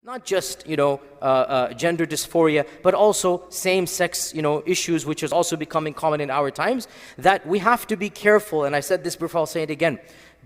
Not just, gender dysphoria, but also same-sex, issues, which is also becoming common in our times, that we have to be careful. And I said this before, I'll say it again.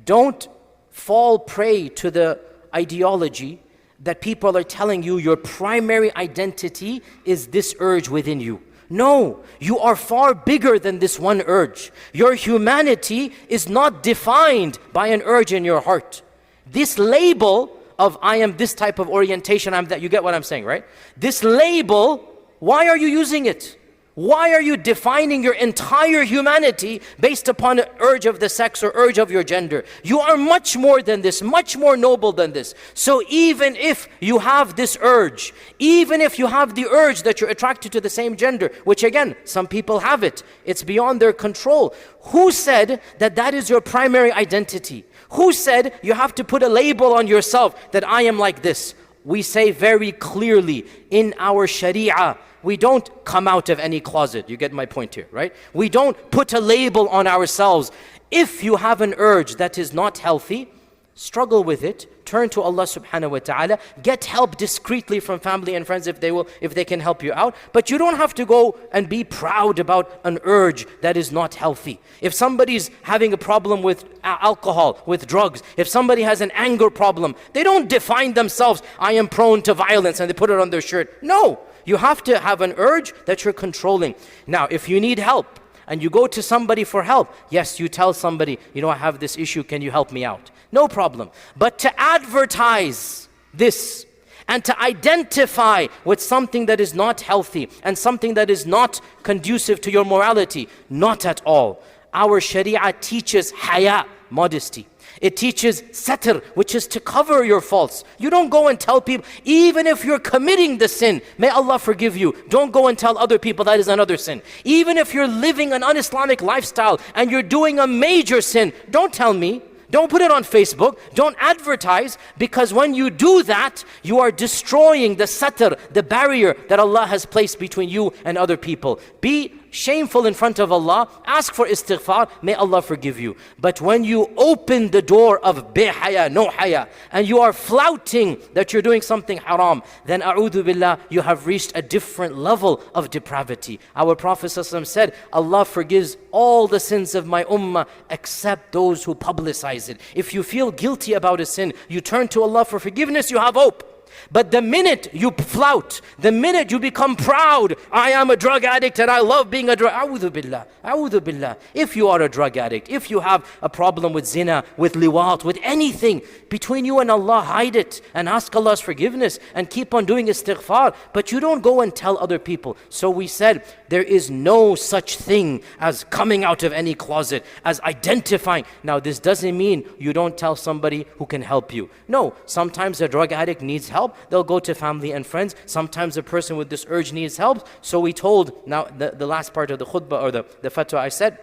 Don't fall prey to the ideology that people are telling you your primary identity is this urge within you. No, you are far bigger than this one urge. Your humanity is not defined by an urge in your heart. This label of I am this type of orientation, I'm that, you get what I'm saying, right? This label, why are you using it? Why are you defining your entire humanity based upon an urge of the sex or urge of your gender? You are much more than this, much more noble than this. So even if you have this urge, even if you have the urge that you're attracted to the same gender, which again, some people have it, it's beyond their control. Who said that that is your primary identity? Who said you have to put a label on yourself that I am like this? We say very clearly in our Sharia, we don't come out of any closet. You get my point here, right? We don't put a label on ourselves. If you have an urge that is not healthy, struggle with it, turn to Allah subhanahu wa ta'ala, get help discreetly from family and friends if they can help you out. But you don't have to go and be proud about an urge that is not healthy. If somebody's having a problem with alcohol, with drugs, if somebody has an anger problem, they don't define themselves, I am prone to violence, and they put it on their shirt. No, you have to have an urge that you're controlling. Now, if you need help, and you go to somebody for help, yes, you tell somebody, I have this issue, can you help me out? No problem. But to advertise this and to identify with something that is not healthy and something that is not conducive to your morality, not at all. Our Sharia teaches haya, modesty. It teaches satr, which is to cover your faults. You don't go and tell people, even if you're committing the sin, may Allah forgive you. Don't go and tell other people that is another sin. Even if you're living an un-Islamic lifestyle and you're doing a major sin, don't tell me. Don't put it on Facebook. Don't advertise, because when you do that, you are destroying the satr, the barrier that Allah has placed between you and other people. Be shameful in front of Allah. Ask for istighfar. May Allah forgive you. But when you open the door of bihaya, no haya, and you are flouting that you're doing something haram, then a'udhu billah, you have reached a different level of depravity. Our Prophet ﷺ said, Allah forgives all the sins of my ummah except those who publicize it. If you feel guilty about a sin, you turn to Allah for forgiveness, you have hope. But the minute you flout, the minute you become proud, I am a drug addict and I love being a drug, a'udhu billah, a'udhu billah. If you are a drug addict, if you have a problem with zina, with liwat, with anything, between you and Allah, hide it and ask Allah's forgiveness and keep on doing istighfar. But you don't go and tell other people. So we said, there is no such thing as coming out of any closet, as identifying. Now this doesn't mean you don't tell somebody who can help you. No, sometimes a drug addict needs help. They'll go to family and friends. Sometimes a person with this urge needs help. So we told, now the last part of the khutbah or the fatwa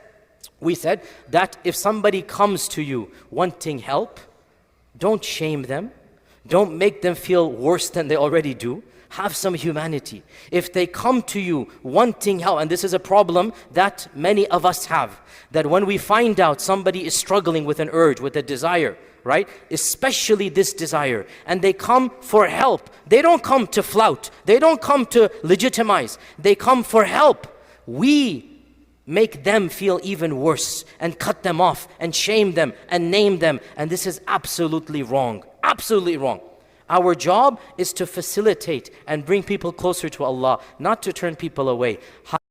we said that if somebody comes to you wanting help, don't shame them. Don't make them feel worse than they already do. Have some humanity. If they come to you wanting help, and this is a problem that many of us have, that when we find out somebody is struggling with an urge, with a desire, right? Especially this desire, and they come for help. They don't come to flout. They don't come to legitimize. They come for help. We make them feel even worse and cut them off and shame them and name them. And this is absolutely wrong. Absolutely wrong. Our job is to facilitate and bring people closer to Allah, not to turn people away.